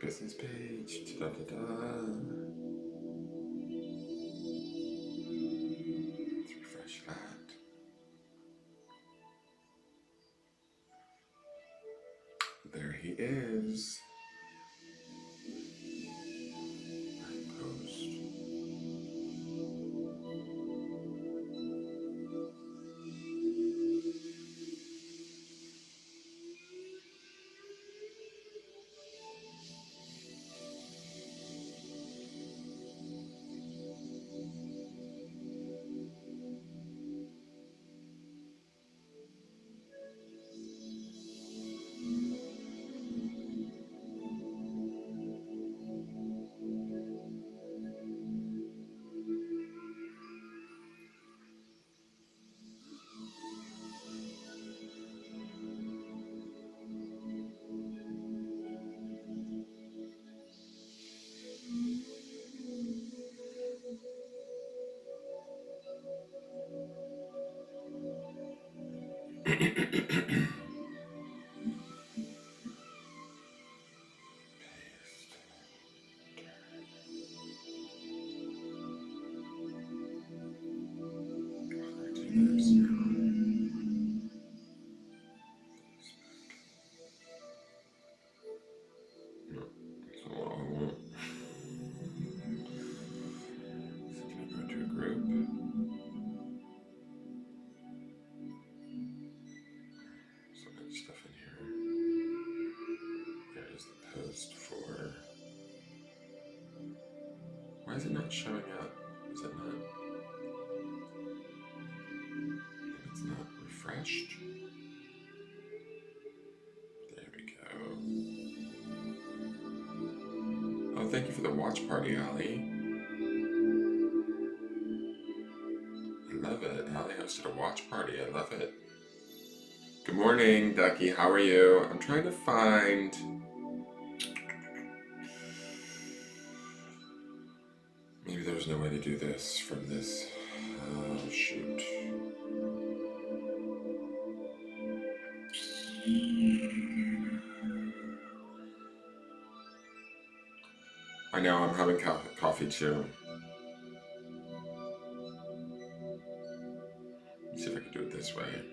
Business page. Da, da, da. Let's refresh that. There he is. Post. Stuff in here. There's the post for. Why is it not showing up? Is it not? It's not refreshed. There we go. Oh, thank you for the watch party, Allie. I love it. Allie hosted a watch party. I love it. Good morning, Ducky. How are you? I'm trying to find. Maybe there's no way to do this from this. Oh, shoot. I know, I'm having coffee too. Let's see if I can do it this way.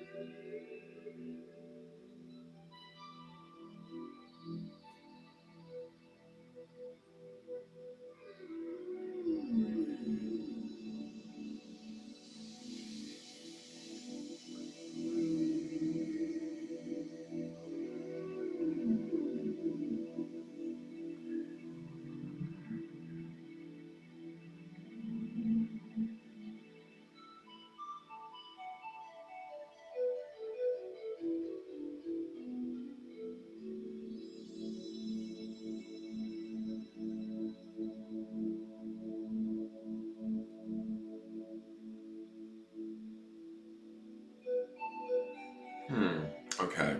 Okay.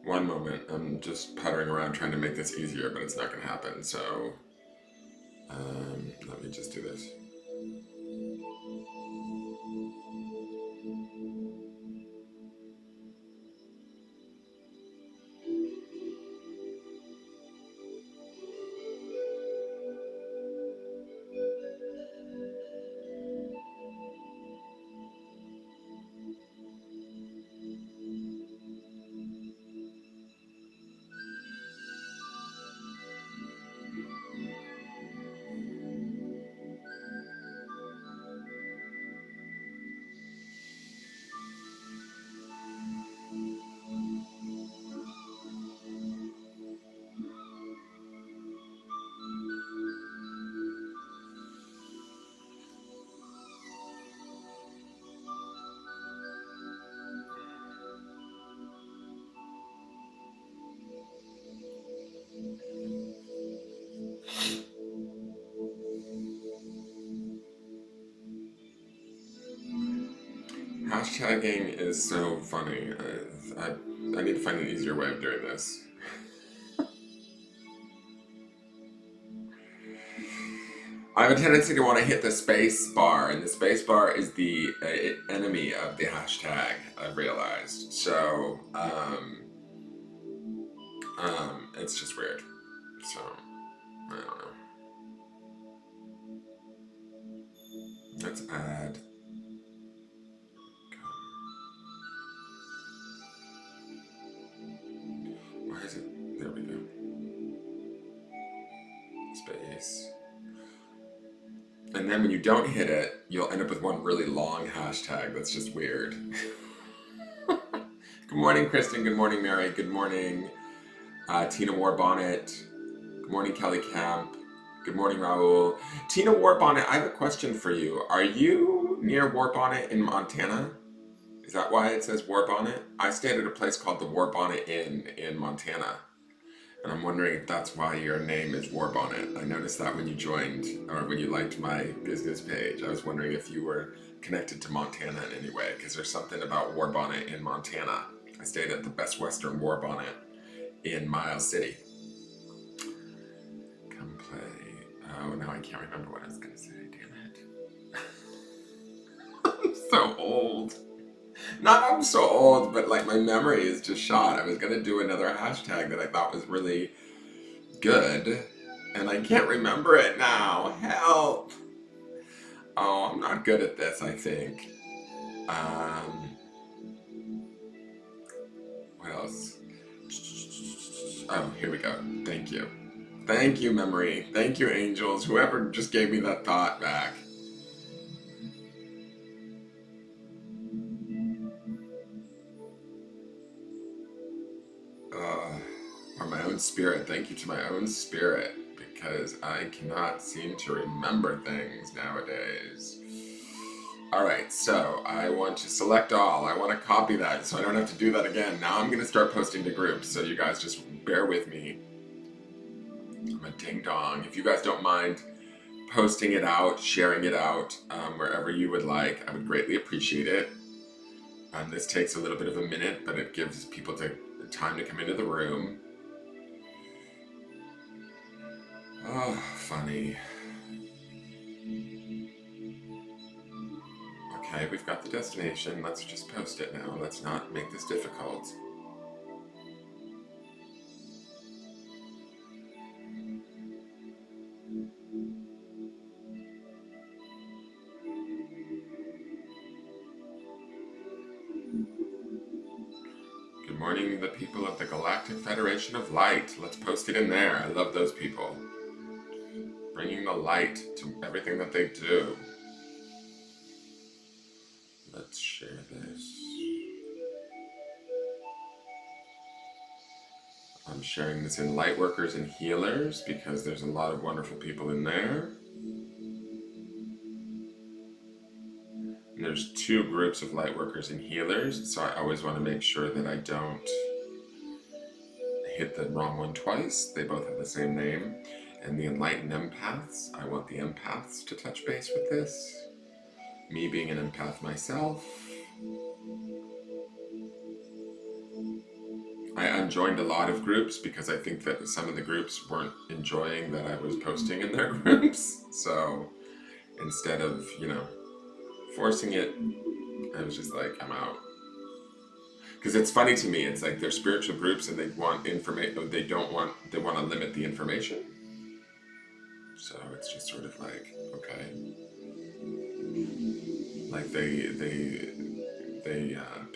One moment. I'm just puttering around trying to make this easier, but it's not going to happen. So, let me just do this. Hashtagging is so funny. I need to find an easier way of doing this. I have a tendency to want to hit the space bar, and the space bar is the enemy of the hashtag, I've realized. So, it's just weird. So, I don't know. Let's add. Why is it? There we go. Space. And then when you don't hit it, you'll end up with one really long hashtag. That's just weird. Good morning, Kristen. Good morning, Mary. Good morning, Tina Warbonnet. Good morning, Kelly Camp. Good morning, Raul. Tina Warbonnet, I have a question for you. Are you near Warbonnet in Montana? Is that why it says Warbonnet? I stayed at a place called the Warbonnet Inn in Montana. And I'm wondering if that's why your name is Warbonnet. I noticed that when you joined, or when you liked my business page. I was wondering if you were connected to Montana in any way, because there's something about Warbonnet in Montana. I stayed at the Best Western Warbonnet in Miles City. Come play. Oh, now I can't remember what I was going to say. Damn it. I'm so old. Not I'm so old, but like my memory is just shot. I was going to do another hashtag that I thought was really good, and I can't remember it now. Help! Oh, I'm not good at this, I think. What else? Oh, here we go. Thank you. Thank you, memory. Thank you, angels. Whoever just gave me that thought back. Or my own spirit. Thank you to my own spirit, because I cannot seem to remember things nowadays. Alright, so I want to select all. I want to copy that so I don't have to do that again. Now I'm going to start posting to groups, so you guys just bear with me. I'm a ding-dong. If you guys don't mind posting it out, sharing it out, wherever you would like, I would greatly appreciate it. This takes a little bit of a minute, but it gives people the time to come into the room. Oh, funny. Okay, we've got the destination. Let's just post it now. Let's not make this difficult. Good morning, the people of the Galactic Federation of Light. Let's post it in there. I love those people. Bringing the light to everything that they do. Let's share this. I'm sharing this in Lightworkers and Healers because there's a lot of wonderful people in there. And there's two groups of Lightworkers and Healers, so I always want to make sure that I don't hit the wrong one twice. They both have the same name. And the Enlightened Empaths, I want the empaths to touch base with this. Me being an empath myself. I unjoined a lot of groups because I think that some of the groups weren't enjoying that I was posting in their groups. So instead of, forcing it, I was just like, I'm out. Because it's funny to me, it's like they're spiritual groups and they want information, they want to limit the information. So it's just sort of like, okay. Like they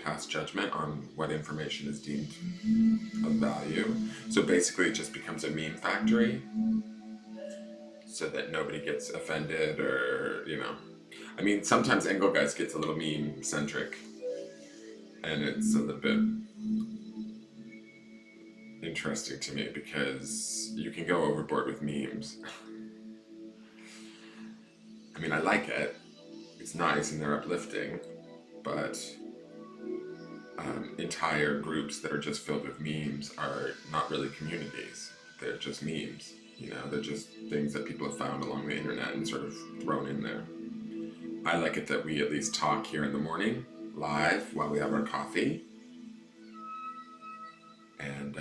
pass judgment on what information is deemed of value. So basically it just becomes a meme factory so that nobody gets offended or, I mean, sometimes Engelgeist gets a little meme centric and it's a little bit interesting to me because you can go overboard with memes. I mean, I like it. It's nice and they're uplifting, but entire groups that are just filled with memes are not really communities. They're just memes. They're just things that people have found along the internet and sort of thrown in there. I like it that we at least talk here in the morning, live, while we have our coffee. And,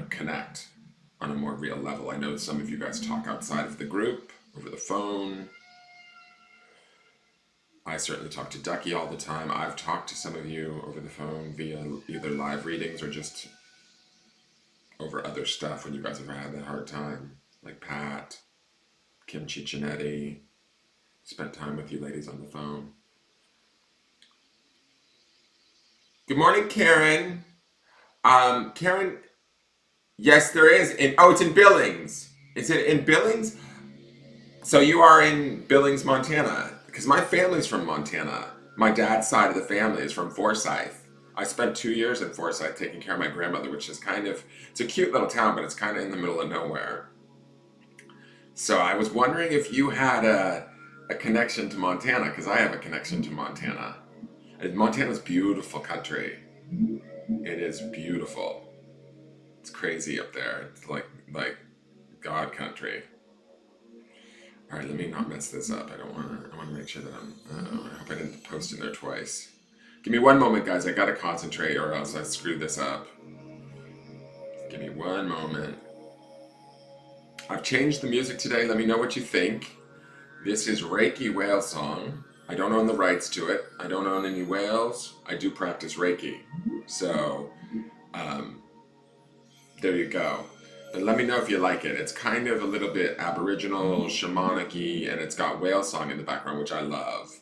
connect on a more real level. I know some of you guys talk outside of the group, over the phone. I certainly talk to Ducky all the time. I've talked to some of you over the phone via either live readings or just over other stuff when you guys ever had that hard time. Like Pat, Kimchi Chinetti, spent time with you ladies on the phone. Good morning, Karen. Karen, yes, there is. It's in Billings. Is it in Billings? So you are in Billings, Montana, because my family's from Montana. My dad's side of the family is from Forsyth. I spent 2 years in Forsyth taking care of my grandmother, which is it's a cute little town, but it's kind of in the middle of nowhere. So I was wondering if you had a connection to Montana, because I have a connection to Montana. And Montana's beautiful country. It is beautiful. It's crazy up there. It's like God country. All right, let me not mess this up. I want to make sure that I hope I didn't post in there twice. Give me one moment, guys. I gotta concentrate, or else I screw this up. Give me one moment. I've changed the music today. Let me know what you think. This is Reiki whale song. I don't own the rights to it. I don't own any whales. I do practice Reiki. So, there you go. But let me know if you like it. It's kind of a little bit Aboriginal, shamanic-y, and it's got whale song in the background, which I love.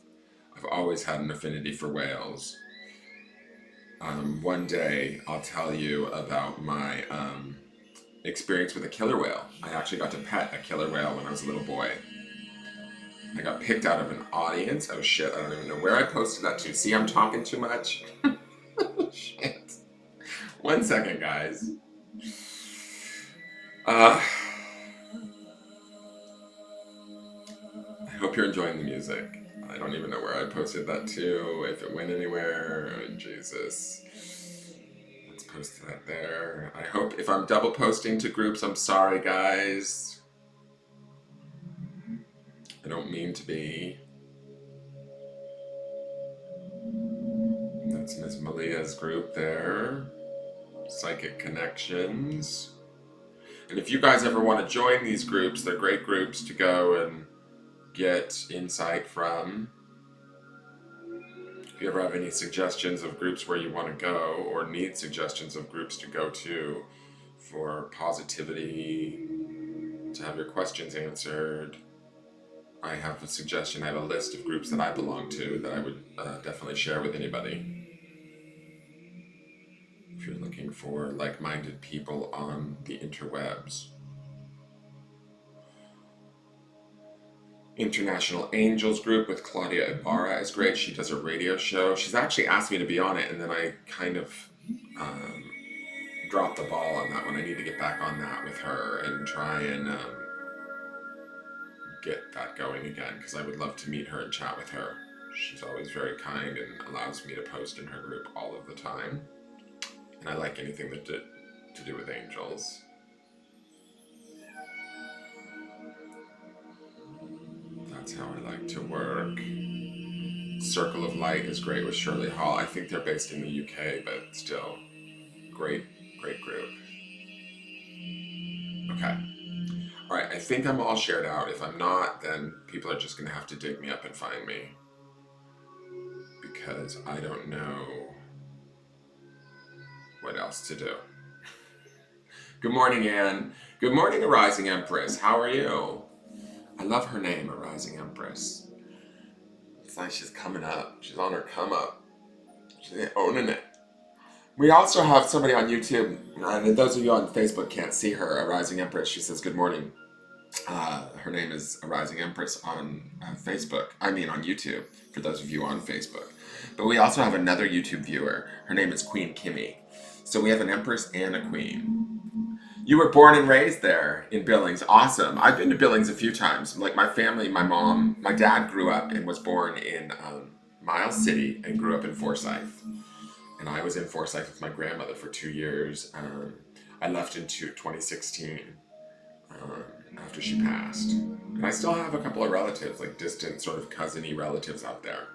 I've always had an affinity for whales. One day, I'll tell you about my experience with a killer whale. I actually got to pet a killer whale when I was a little boy. I got picked out of an audience. Oh shit, I don't even know where I posted that to. See, I'm talking too much. Shit. 1 second, guys. I hope you're enjoying the music. I don't even know where I posted that to, if it went anywhere. Oh, Jesus. Let's post that there. I hope if I'm double posting to groups, I'm sorry, guys. I don't mean to be. That's Miss Malia's group there. Psychic Connections. And if you guys ever want to join these groups, they're great groups to go and get insight from. If you ever have any suggestions of groups where you want to go, or need suggestions of groups to go to for positivity, to have your questions answered, I have a suggestion. I have a list of groups that I belong to that I would definitely share with anybody. If you're looking for like-minded people on the interwebs. International Angels group with Claudia Ibarra is great. She does a radio show. She's actually asked me to be on it, and then I kind of dropped the ball on that one. I need to get back on that with her and try and get that going again, because I would love to meet her and chat with her. She's always very kind and allows me to post in her group all of the time. And I like anything that to do with angels. That's how I like to work. Circle of Light is great with Shirley Hall. I think they're based in the UK, but still, great group. Okay. All right, I think I'm all shared out. If I'm not, then people are just going to have to dig me up and find me, because I don't know what else to do. Good morning, Anne. Good morning, Arising Empress. How are you? I love her name, Arising Empress. It's like she's coming up. She's on her come up. She's owning it. We also have somebody on YouTube, and those of you on Facebook can't see her, Arising Empress. She says, good morning. Her name is Arising Empress on Facebook. I mean on YouTube, for those of you on Facebook. But we also have another YouTube viewer. Her name is Queen Kimmy. So we have an Empress and a Queen. You were born and raised there in Billings. Awesome. I've been to Billings a few times. Like my family, my mom, my dad grew up and was born in Miles City and grew up in Forsyth. And I was in Forsyth with my grandmother for 2 years. I left in 2016 after she passed. And I still have a couple of relatives, like distant sort of cousin-y relatives out there.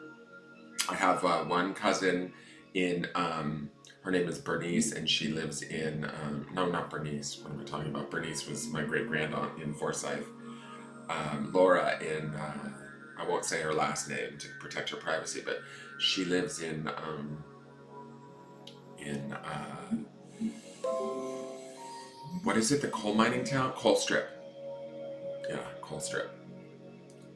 I have one cousin in... her name is Bernice, and she lives in, no, not Bernice. What am I talking about? Bernice was my great-grandaunt in Forsyth. Laura in, I won't say her last name to protect her privacy, but she lives in what is it, the coal mining town? Coal strip. Yeah, coal strip.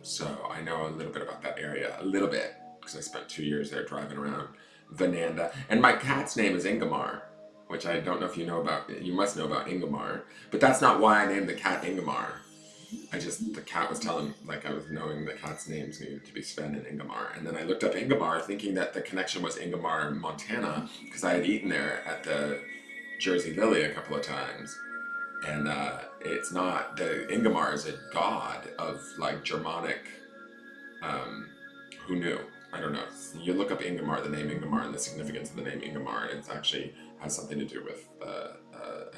So I know a little bit about that area, a little bit, because I spent 2 years there driving around Vananda. And my cat's name is Ingemar, which I don't know if you know about. You must know about Ingemar, but that's not why I named the cat Ingemar. The cat was telling, like, I was knowing the cat's names needed to be Sven and Ingemar. And then I looked up Ingemar thinking that the connection was Ingemar, Montana, because I had eaten there at the Jersey Lily a couple of times. And it's not, the Ingemar is a god of like Germanic, um, who knew? I don't know. You look up Ingemar, the name Ingemar, and the significance of the name Ingemar, it actually has something to do with a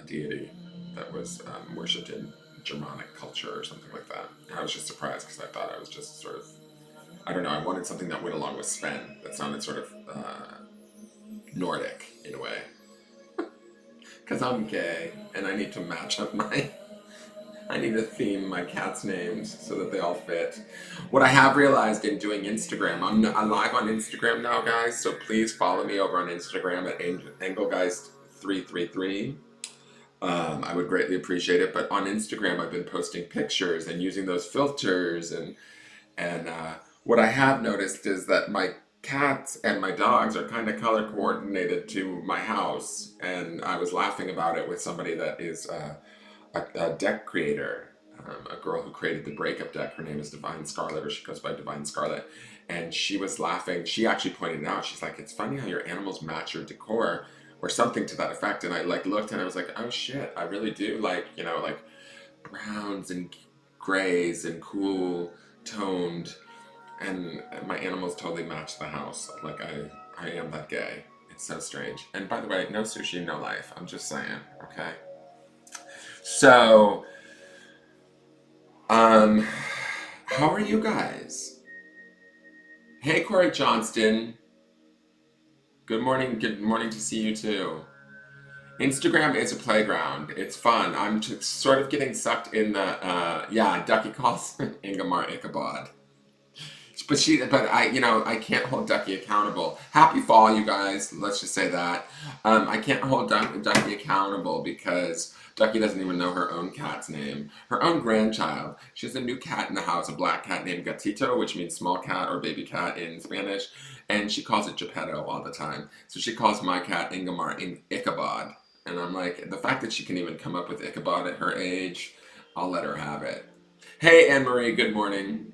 deity that was worshipped in Germanic culture or something like that. And I was just surprised because I thought I was just sort of, I don't know, I wanted something that went along with Sven, that sounded sort of Nordic in a way. Because I'm gay and I need to match up I need to theme my cat's names so that they all fit. What I have realized in doing Instagram, I'm live on Instagram now, guys, so please follow me over on Instagram at Engelgeist333. I would greatly appreciate it, but on Instagram I've been posting pictures and using those filters, and what I have noticed is that my cats and my dogs are kind of color coordinated to my house, and I was laughing about it with somebody that is a deck creator, a girl who created the breakup deck. Her name is Divine Scarlet, or she goes by Divine Scarlet. And she was laughing. She actually pointed it out. She's like, it's funny how your animals match your decor, or something to that effect. And I like looked and I was like, oh shit, I really do like, like browns and grays and cool toned. And my animals totally match the house. Like I am that gay. It's so strange. And by the way, no sushi, no life. I'm just saying, okay? So, how are you guys? Hey, Corey Johnston. Good morning. Good morning to see you too. Instagram is a playground. It's fun. I'm just sort of getting sucked in the, yeah, Ducky calls Ingemar Ichabod. But I can't hold Ducky accountable. Happy fall, you guys. Let's just say that. I can't hold Ducky accountable because Ducky doesn't even know her own cat's name. Her own grandchild. She has a new cat in the house, a black cat named Gatito, which means small cat or baby cat in Spanish, and she calls it Geppetto all the time. So she calls my cat Ingemar Ichabod. And I'm like, the fact that she can even come up with Ichabod at her age, I'll let her have it. Hey, Anne-Marie, good morning.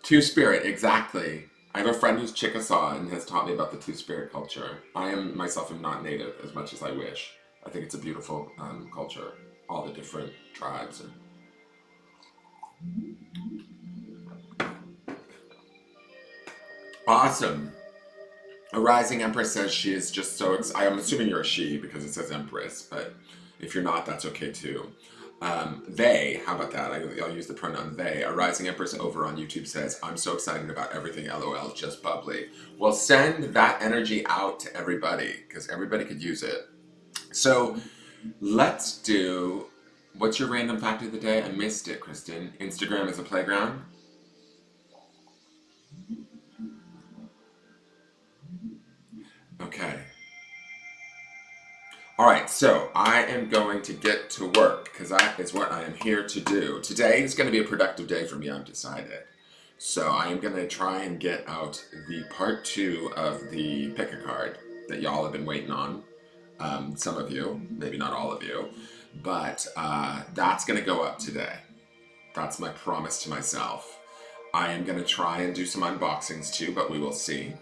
Two-spirit, exactly. I have a friend who's Chickasaw and has taught me about the two-spirit culture. I myself am not native as much as I wish. I think it's a beautiful culture, all the different tribes. Awesome. A rising empress says she is just so I'm assuming you're a she because it says empress, but if you're not, that's okay too. They, how about that? I'll use the pronoun they. A rising empress over on YouTube says, I'm so excited about everything, LOL, just bubbly. Well, send that energy out to everybody because everybody could use it. So let's do, what's your random fact of the day? I missed it, Kristen. Instagram is a playground? Okay. All right, so I am going to get to work because that is what I am here to do. Today is going to be a productive day for me, I've decided. So I am going to try and get out the part 2 of the pick a card that y'all have been waiting on. Some of you, maybe not all of you, but that's going to go up today. That's my promise to myself. I am going to try and do some unboxings too, but we will see.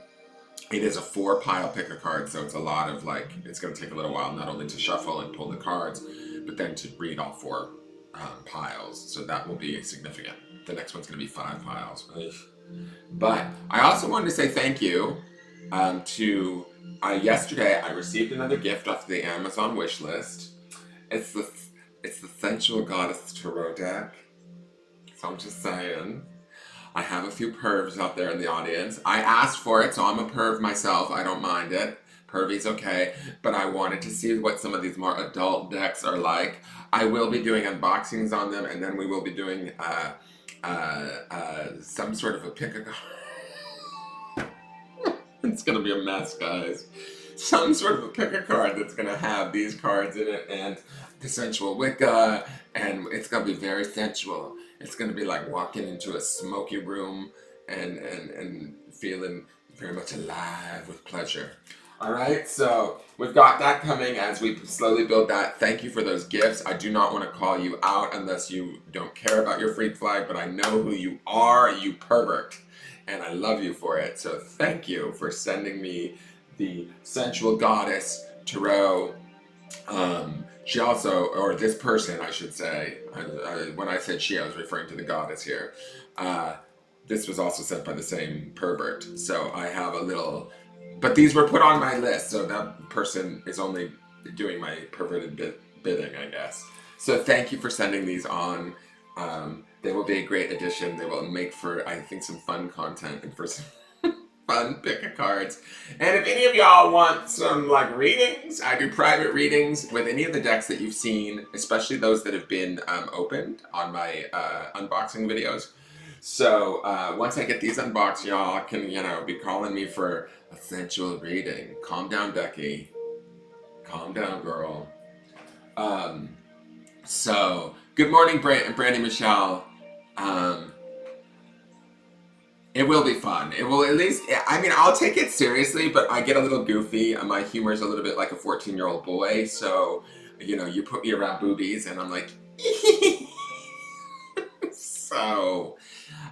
It is a 4-pile pick a card, so it's a lot of it's going to take a little while not only to shuffle and pull the cards, but then to read all 4 piles. So that will be significant. The next one's going to be 5 piles. But I also wanted to say thank you to yesterday. I received another gift off the Amazon wish list. It's the Sensual Goddess Tarot deck. So I'm just saying. I have a few pervs out there in the audience. I asked for it, so I'm a perv myself. I don't mind it. Pervy's okay. But I wanted to see what some of these more adult decks are like. I will be doing unboxings on them, and then we will be doing some sort of a pick a card. It's going to be a mess, guys. some sort of a pick a card that's going to have these cards in it and the sensual Wicca, and it's going to be very sensual. It's going to be like walking into a smoky room and feeling very much alive with pleasure. All right, so we've got that coming as we slowly build that. Thank you for those gifts. I do not want to call you out unless you don't care about your freak flag, but I know who you are, you pervert, and I love you for it. So thank you for sending me the sensual goddess tarot. She also, or this person, I should say, when I said she, I was referring to the goddess here. This was also sent by the same pervert. So I have a little, but these were put on my list. So that person is only doing my perverted bidding, I guess. So thank you for sending these on. They will be a great addition. They will make for, I think, some fun content and for some fun pick-a-cards. And if any of y'all want some like readings, I do private readings with any of the decks that you've seen, especially those that have been opened on my unboxing videos. So once I get these unboxed, y'all can, be calling me for a sensual reading. Calm down, Becky. Calm down, girl. So, good morning, Brandy Michelle. It will be fun. It will at least, I mean, I'll take it seriously, but I get a little goofy. My humor is a little bit like a 14-year-old boy. So, you put me around boobies and I'm like, so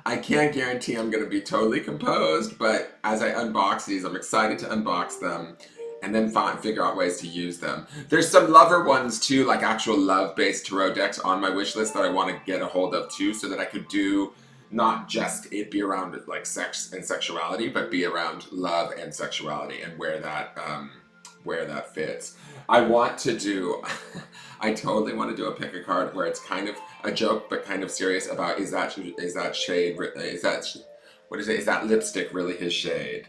I can't guarantee I'm going to be totally composed, but as I unbox these, I'm excited to unbox them and then figure out ways to use them. There's some lover ones too, like actual love-based tarot decks on my wish list that I want to get a hold of too, so that I could do not just it be around like sex and sexuality, but be around love and sexuality and where that fits. I want to do, I totally want to do a pick a card where it's kind of a joke but kind of serious about is that lipstick really his shade?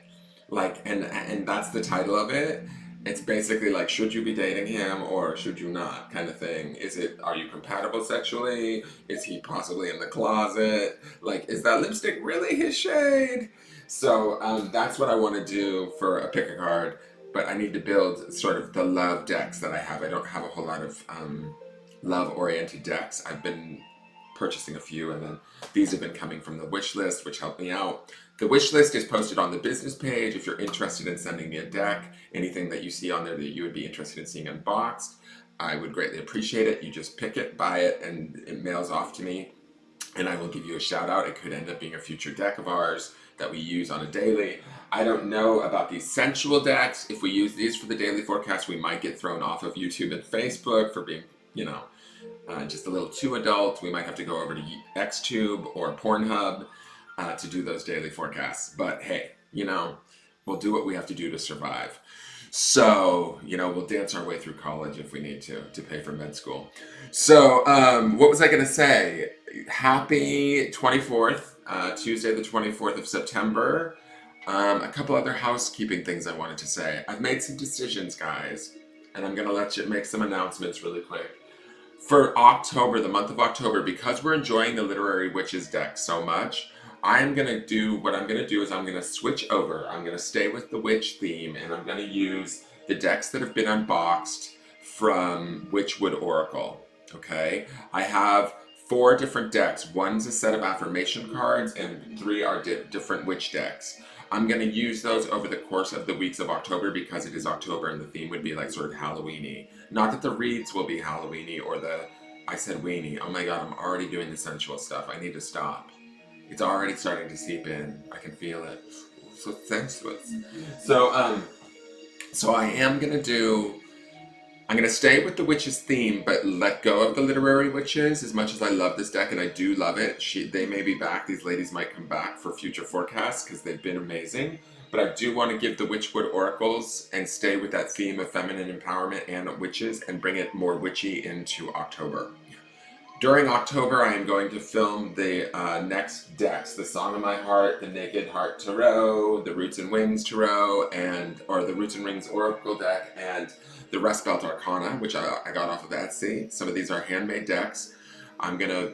Like, and that's the title of it. It's basically like, should you be dating him or should you not, kind of thing. Are you compatible sexually? Is he possibly in the closet? Like, is that lipstick really his shade? So that's what I want to do for a pick a card, but I need to build sort of the love decks that I have. I don't have a whole lot of love-oriented decks. I've been purchasing a few, and then these have been coming from the wish list, which helped me out. The wish list is posted on the business page. If you're interested in sending me a deck, anything that you see on there that you would be interested in seeing unboxed, I would greatly appreciate it. You just pick it, buy it, and it mails off to me, and I will give you a shout out. It could end up being a future deck of ours that we use on a daily. I don't know about these sensual decks. If we use these for the daily forecast, we might get thrown off of YouTube and Facebook for being, just a little too adult. We might have to go over to XTube or Pornhub to do those daily forecasts. But hey, we'll do what we have to do to survive. So, we'll dance our way through college if we need to pay for med school. So, what was I going to say? Happy 24th, Tuesday the 24th of September. A couple other housekeeping things I wanted to say. I've made some decisions, guys, and I'm going to let you make some announcements really quick. For October, the month of October, because we're enjoying the Literary Witches deck so much, what I'm going to do is I'm going to switch over. I'm going to stay with the witch theme, and I'm going to use the decks that have been unboxed from Witchwood Oracle, okay? I have 4 different decks. One's a set of affirmation cards, and 3 are different witch decks. I'm going to use those over the course of the weeks of October because it is October and the theme would be like sort of Halloween-y. Not that the reads will be Halloween-y or I said weenie. Oh my god, I'm already doing the sensual stuff. I need to stop. It's already starting to seep in. I can feel it. So sensuous. So I'm going to stay with the witches theme, but let go of the literary witches as much as I love this deck, and I do love it. They may be back. These ladies might come back for future forecasts because they've been amazing. But I do want to give the Witchwood Oracles and stay with that theme of feminine empowerment and witches and bring it more witchy into October. During October, I am going to film the next decks, the Song of My Heart, the Naked Heart Tarot, the Roots and Wings Tarot, or the Roots and Wings Oracle deck, and the Rust Belt Arcana, which I got off of Etsy. Some of these are handmade decks. I'm going to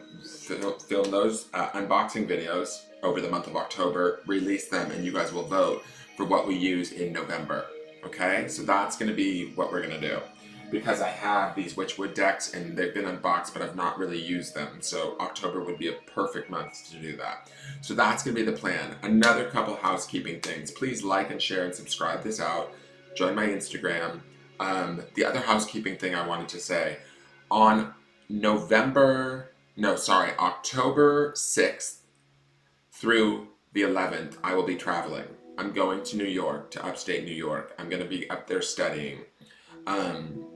film those unboxing videos over the month of October, release them, and you guys will vote for what we use in November. Okay, so that's going to be what we're going to do. Because I have these Witchwood decks and they've been unboxed, but I've not really used them. So October would be a perfect month to do that. So that's going to be the plan. Another couple housekeeping things. Please like and share and subscribe this out. Join my Instagram. The other housekeeping thing I wanted to say on October 6th through the 11th, I will be traveling. I'm going to New York, to upstate New York. I'm going to be up there studying. Um,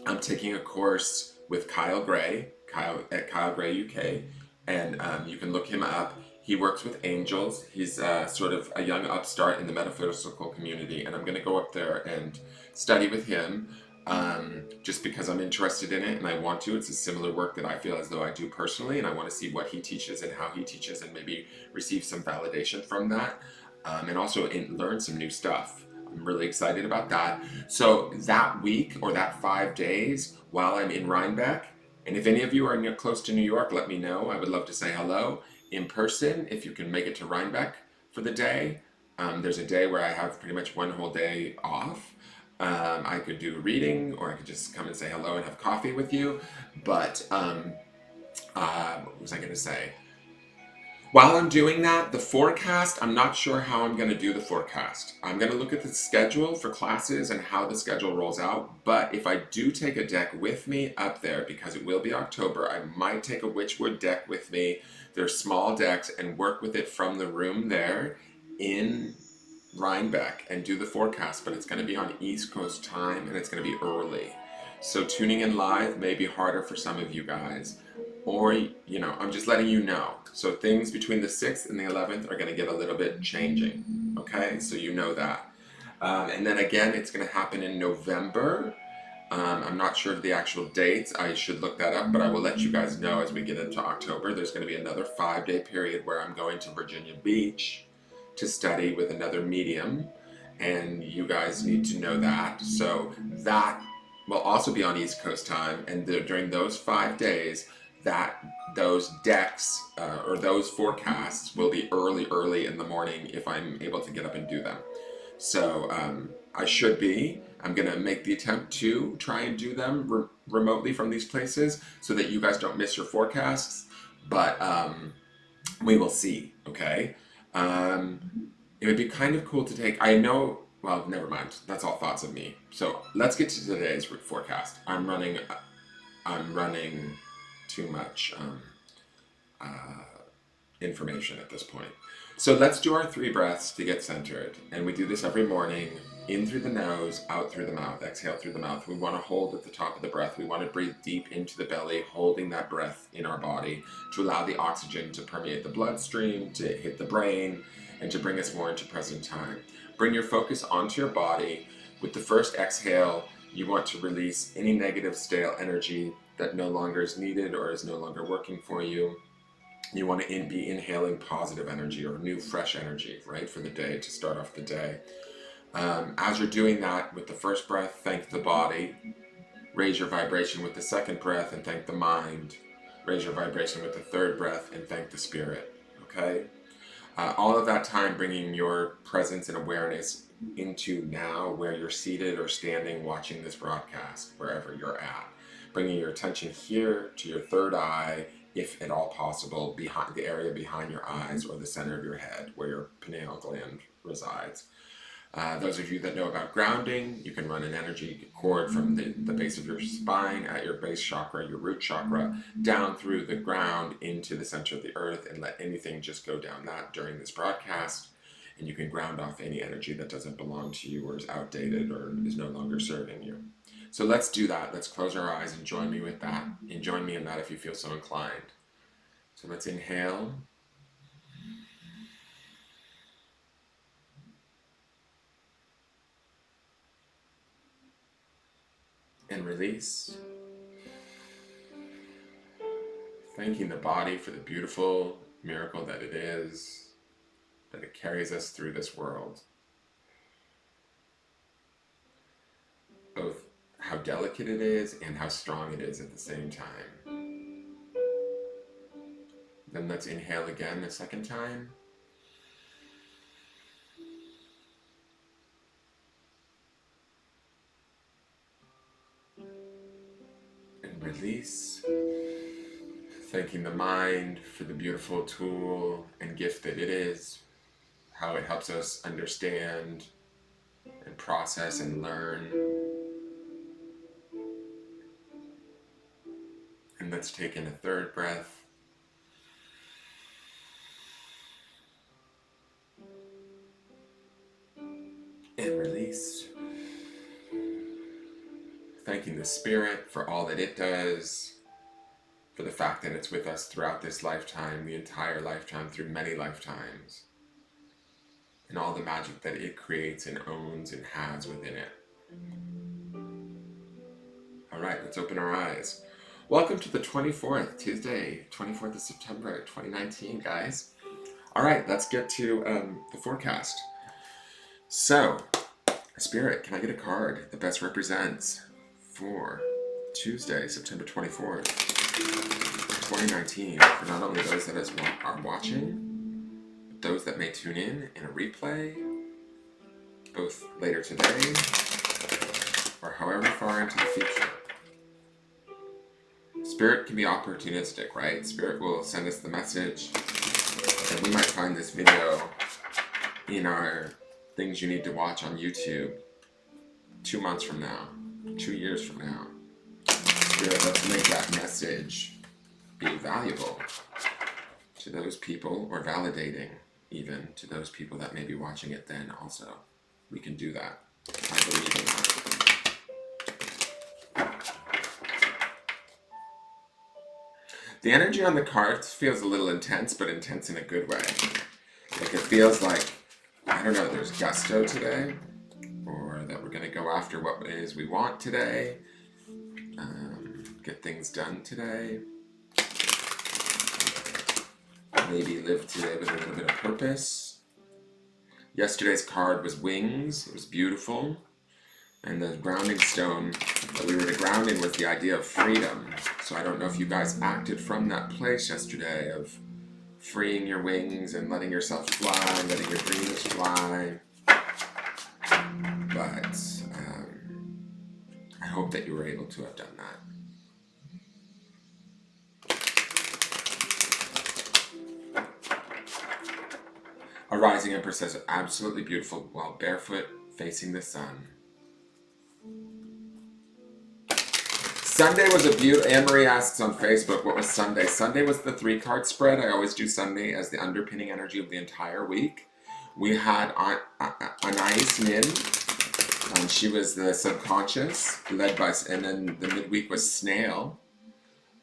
I'm taking a course with Kyle Gray, at Kyle Gray UK, and you can look him up. He works with angels. He's sort of a young upstart in the metaphysical community, and I'm going to go up there and study with him just because I'm interested in it and I want to. It's a similar work that I feel as though I do personally, and I want to see what he teaches and how he teaches and maybe receive some validation from that and also learn some new stuff. I'm really excited about that. So that week or that 5 days while I'm in Rhinebeck, and if any of you are close to New York, let me know. I would love to say hello in person if you can make it to Rhinebeck for the day. There's a day where I have pretty much one whole day off. I could do a reading or I could just come and say hello and have coffee with you. But what was I going to say? While I'm doing that, the forecast, I'm not sure how I'm going to do the forecast. I'm going to look at the schedule for classes and how the schedule rolls out. But if I do take a deck with me up there, because it will be October, I might take a Witchwood deck with me. They're small decks and work with it from the room there in Rhinebeck and do the forecast. But it's going to be on East Coast time and it's going to be early. So tuning in live may be harder for some of you guys. Or, I'm just letting you know. So things between the 6th and the 11th are going to get a little bit changing. Okay, so you know that. And then again, it's going to happen in November. I'm not sure of the actual dates. I should look that up, but I will let you guys know as we get into October. There's going to be another 5-day period where I'm going to Virginia Beach to study with another medium. And you guys need to know that. So that will also be on East Coast time. And during those 5 days, those decks or those forecasts will be early in the morning if I'm able to get up and do them. So I should be. I'm going to make the attempt to try and do them remotely from these places so that you guys don't miss your forecasts. But we will see, okay? It would be kind of cool to take, I know, well, never mind. That's all thoughts of me. So let's get to today's forecast. I'm running too much information at this point. So let's do our 3 breaths to get centered. And we do this every morning, in through the nose, out through the mouth, exhale through the mouth. We want to hold at the top of the breath. We want to breathe deep into the belly, holding that breath in our body to allow the oxygen to permeate the bloodstream, to hit the brain, and to bring us more into present time. Bring your focus onto your body. With the first exhale, you want to release any negative, stale energy that no longer is needed or is no longer working for you. You want to be inhaling positive energy or new, fresh energy, right, for the day, to start off the day. As you're doing that, with the first breath, thank the body. Raise your vibration with the second breath and thank the mind. Raise your vibration with the third breath and thank the spirit, okay? All of that time bringing your presence and awareness into now, where you're seated or standing watching this broadcast, wherever you're at. Bringing your attention here to your third eye, if at all possible, behind the area behind your eyes or the center of your head where your pineal gland resides. Those of you that know about grounding, you can run an energy cord from the base of your spine at your base chakra, your root chakra, down through the ground into the center of the earth, and let anything just go down that during this broadcast. And you can ground off any energy that doesn't belong to you or is outdated or is no longer serving you. So let's do that. Let's close our eyes and join me with that. And join me in that if you feel so inclined. So let's inhale. And release. Thanking the body for the beautiful miracle that it is, that it carries us through this world. Both how delicate it is and how strong it is at the same time. Then let's inhale again a second time. and release. Thanking the mind for the beautiful tool and gift that it is, how it helps us understand and process and learn. And let's take in a third breath. And release. Thanking the Spirit for all that it does, for the fact that it's with us throughout this lifetime, the entire lifetime, through many lifetimes, and all the magic that it creates and owns and has within it. All right, let's open our eyes. Welcome to the 24th, Tuesday, 24th of September, 2019, guys. All right, let's get to the forecast. So, Spirit, can I get a card that best represents for Tuesday, September 24th, 2019, for not only those that are watching, but those that may tune in a replay, both later today or however far into the future. Spirit can be opportunistic, right? Spirit will send us the message, and we might find this video in our things you need to watch on YouTube 2 months from now, 2 years from now. Spirit, let's make that message be valuable to those people, or validating even to those people that may be watching it then also. We can do that. I believe in that. The energy on the cards feels a little intense, but intense in a good way. Like it feels like, I don't know, there's gusto today, or that we're going to go after what it is we want today, get things done today, maybe live today with a little bit of purpose. Yesterday's card was wings. It was beautiful. And the grounding stone that we were to ground in was the idea of freedom. So I don't know if you guys acted from that place yesterday of freeing your wings and letting yourself fly, letting your dreams fly. But I hope that you were able to have done that. A rising empress says, absolutely beautiful while barefoot facing the sun. Sunday was a beautiful. Anne-Marie asks on Facebook, what was Sunday? Sunday was the 3-card spread. I always do Sunday as the underpinning energy of the entire week. We had Anais Nin. She was the subconscious, led by, and then the midweek was Snail.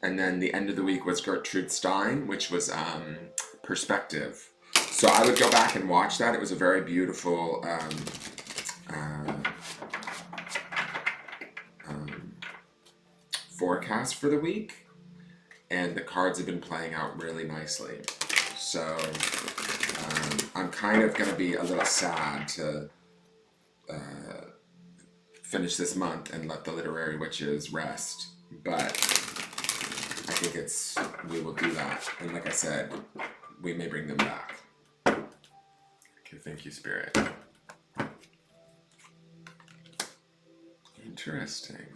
And then the end of the week was Gertrude Stein, which was perspective. So I would go back and watch that. It was a very beautiful forecast for the week, and the cards have been playing out really nicely. So I'm kind of going to be a little sad to finish this month and let the literary witches rest, but I think we will do that, and like I said, we may bring them back. Okay, thank you, Spirit. Interesting.